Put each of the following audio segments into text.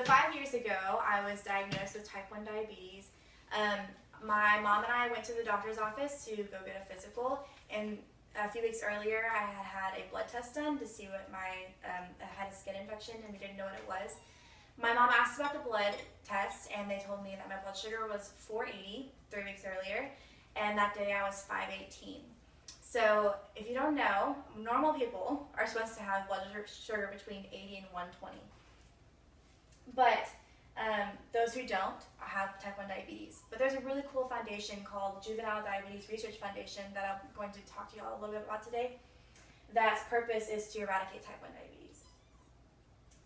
So 5 years ago, I was diagnosed with type 1 diabetes. My mom and I went to the doctor's office to go get a physical, and a few weeks earlier, I had a blood test done to see what I had a skin infection, and we didn't know what it was. My mom asked about the blood test, and they told me that my blood sugar was 480 3 weeks earlier, and that day I was 518. So if you don't know, normal people are supposed to have blood sugar between 80 and 120. But those who don't have type 1 diabetes. But there's a really cool foundation called Juvenile Diabetes Research Foundation that I'm going to talk to you all a little bit about today. That's purpose is to eradicate type 1 diabetes.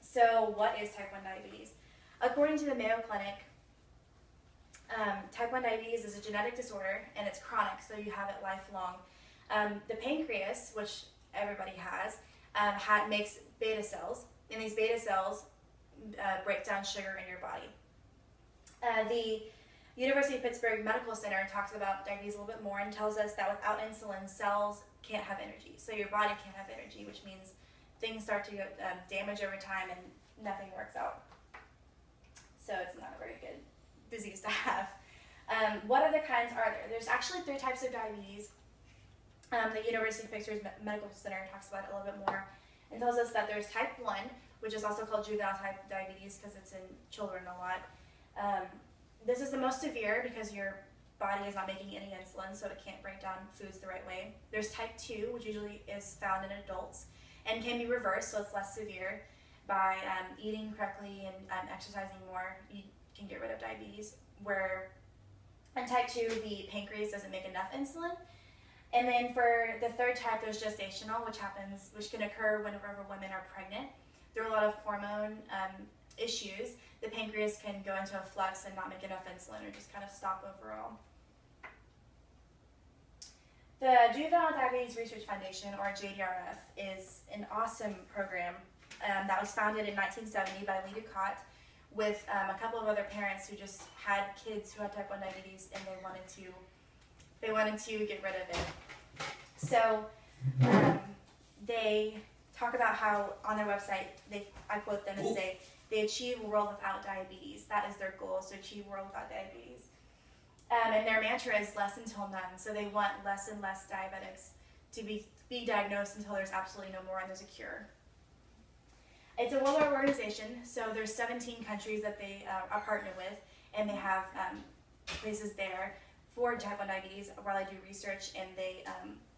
So what is type 1 diabetes? According to the Mayo Clinic, type 1 diabetes is a genetic disorder and it's chronic, so you have it lifelong. The pancreas, which everybody has, makes beta cells, and these beta cells break down sugar in your body. The University of Pittsburgh Medical Center talks about diabetes a little bit more and tells us that without insulin, cells can't have energy. So your body can't have energy, which means things start to damage over time and nothing works out. So it's not a very good disease to have. What other kinds are there? There's actually 3 types of diabetes. The University of Pittsburgh Medical Center talks about it a little bit more and tells us that there's type 1, which is also called juvenile type diabetes because it's in children a lot. This is the most severe because your body is not making any insulin, so it can't break down foods the right way. There's type 2, which usually is found in adults and can be reversed, so it's less severe. By eating correctly and exercising more, you can get rid of diabetes. Where in type 2, the pancreas doesn't make enough insulin. And then for the 3rd type, there's gestational, which can occur whenever women are pregnant. There are a lot of hormone issues. The pancreas can go into a flux and not make enough insulin or just kind of stop overall. The Juvenile Diabetes Research Foundation, or JDRF, is an awesome program that was founded in 1970 by Lee Ducott with a couple of other parents who just had kids who had type 1 diabetes and they wanted to get rid of it. So they talk about how on their website, I quote them and say, they achieve a world without diabetes. That is their goal, is to achieve a world without diabetes. And their mantra is less until none. So they want less and less diabetics to be diagnosed until there's absolutely no more and there's a cure. It's a worldwide organization, so there's 17 countries that they are partnered with, and they have places there for type 1 diabetes where they do research and they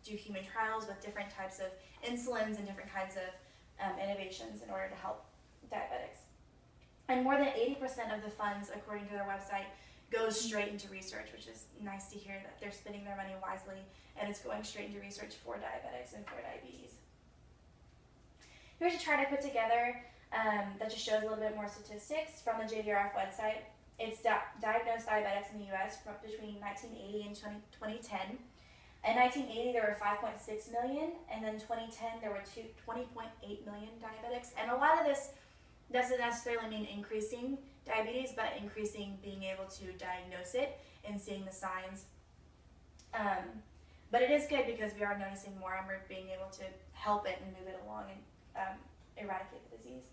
do human trials with different types of insulins and different kinds of innovations in order to help diabetics. And more than 80% of the funds, according to their website, goes straight into research, which is nice to hear that they're spending their money wisely and it's going straight into research for diabetics and for diabetes. Here's a chart I put together that just shows a little bit more statistics from the JDRF website. It's diagnosed diabetics in the U.S. between 1980 and 2010. In 1980, there were 5.6 million, and then 2010, there were 20.8 million diabetics. And a lot of this doesn't necessarily mean increasing diabetes, but increasing being able to diagnose it and seeing the signs. But it is good because we are noticing more and we're being able to help it and move it along and eradicate the disease.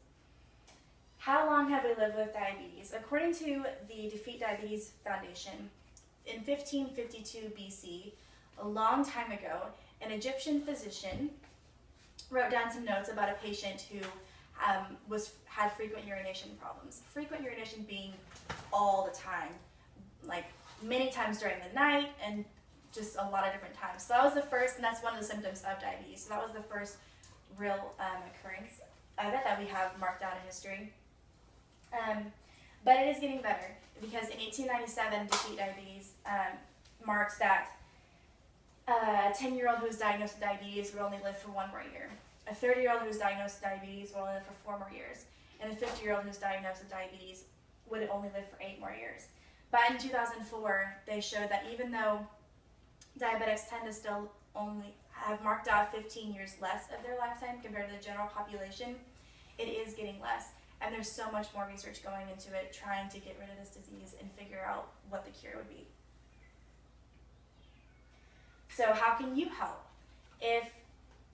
How long have we lived with diabetes? According to the Defeat Diabetes Foundation, in 1552 BC, a long time ago, an Egyptian physician wrote down some notes about a patient who had frequent urination problems. Frequent urination being all the time, like many times during the night and just a lot of different times. So that was the first, and that's one of the symptoms of diabetes. So that was the first real occurrence of it that we have marked down in history. But it is getting better because in 1897, Defeat Diabetes marked that a 10-year-old who was diagnosed with diabetes would only live for 1 more year. A 30-year-old who was diagnosed with diabetes would only live for 4 more years. And a 50-year-old who was diagnosed with diabetes would only live for 8 more years. But in 2004, they showed that even though diabetics tend to still only have marked out 15 years less of their lifetime compared to the general population, it is getting less. And there's so much more research going into it, trying to get rid of this disease and figure out what the cure would be. So how can you help? If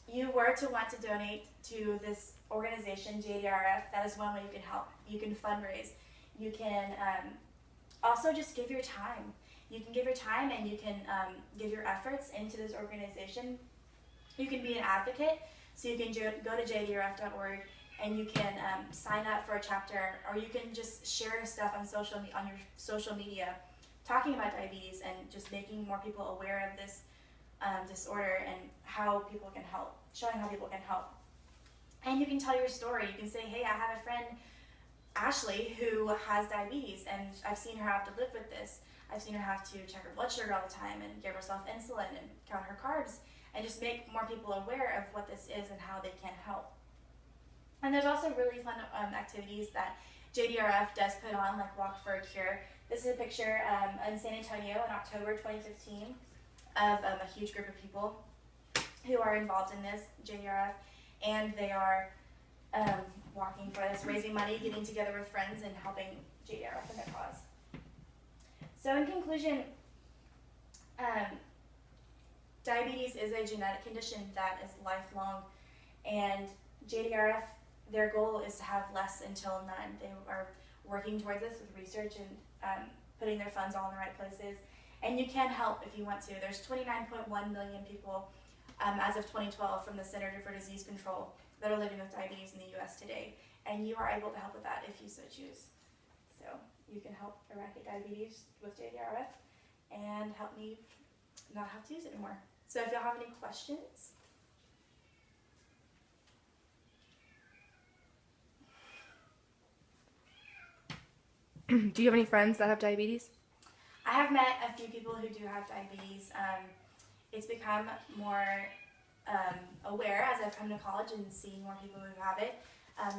you were to want to donate to this organization, JDRF, that is one way you can help. You can fundraise. You can also just give your time. You can give your time and you can give your efforts into this organization. You can be an advocate, so you can go to jdrf.org and you can sign up for a chapter, or you can just share stuff on your social media talking about diabetes and just making more people aware of this disorder and how people can help, showing how people can help. And you can tell your story. You can say, hey, I have a friend, Ashley, who has diabetes, and I've seen her have to live with this. I've seen her have to check her blood sugar all the time and give herself insulin and count her carbs, and just make more people aware of what this is and how they can help. And there's also really fun activities that JDRF does put on, like Walk for a Cure. This is a picture in San Antonio in October 2015 of a huge group of people who are involved in this JDRF, and they are walking for this, raising money, getting together with friends, and helping JDRF in their cause. So in conclusion, diabetes is a genetic condition that is lifelong, and JDRF, their goal is to have less until none. They are working towards this with research and putting their funds all in the right places. And you can help if you want to. There's 29.1 million people as of 2012 from the Center for Disease Control that are living with diabetes in the U.S. today. And you are able to help with that if you so choose. So you can help eradicate diabetes with JDRF and help me not have to use it anymore. So if y'all have any questions. Do you have any friends that have diabetes? I have met a few people who do have diabetes. It's become more aware as I've come to college and seen more people who have it.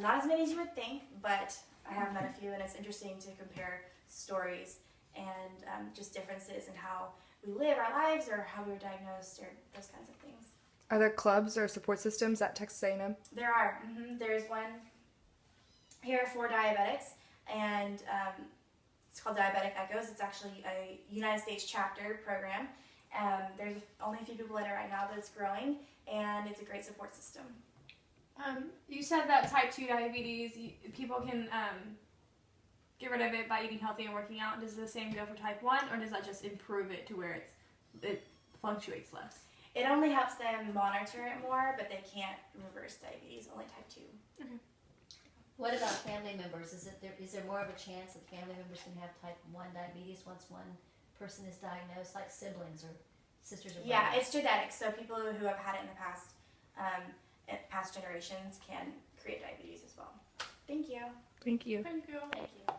Not as many as you would think, but I have met a few, and it's interesting to compare stories and just differences in how we live our lives or how we were diagnosed or those kinds of things. Are there clubs or support systems at Texas A&M? There are. There's one here for diabetics, and it's called Diabetic Echoes. It's actually a United States chapter program. There's only a few people in it right now, but it's growing, and it's a great support system. You said that type 2 diabetes, people can get rid of it by eating healthy and working out. Does the same go for type 1, or does that just improve it to where it fluctuates less? It only helps them monitor it more, but they can't reverse diabetes, only type 2. Okay. What about family members? Is there more of a chance that family members can have type 1 diabetes once one person is diagnosed, like siblings or sisters or brothers? Yeah, it's genetic, so people who have had it in the past generations can create diabetes as well. Thank you. Thank you. Thank you. Thank you.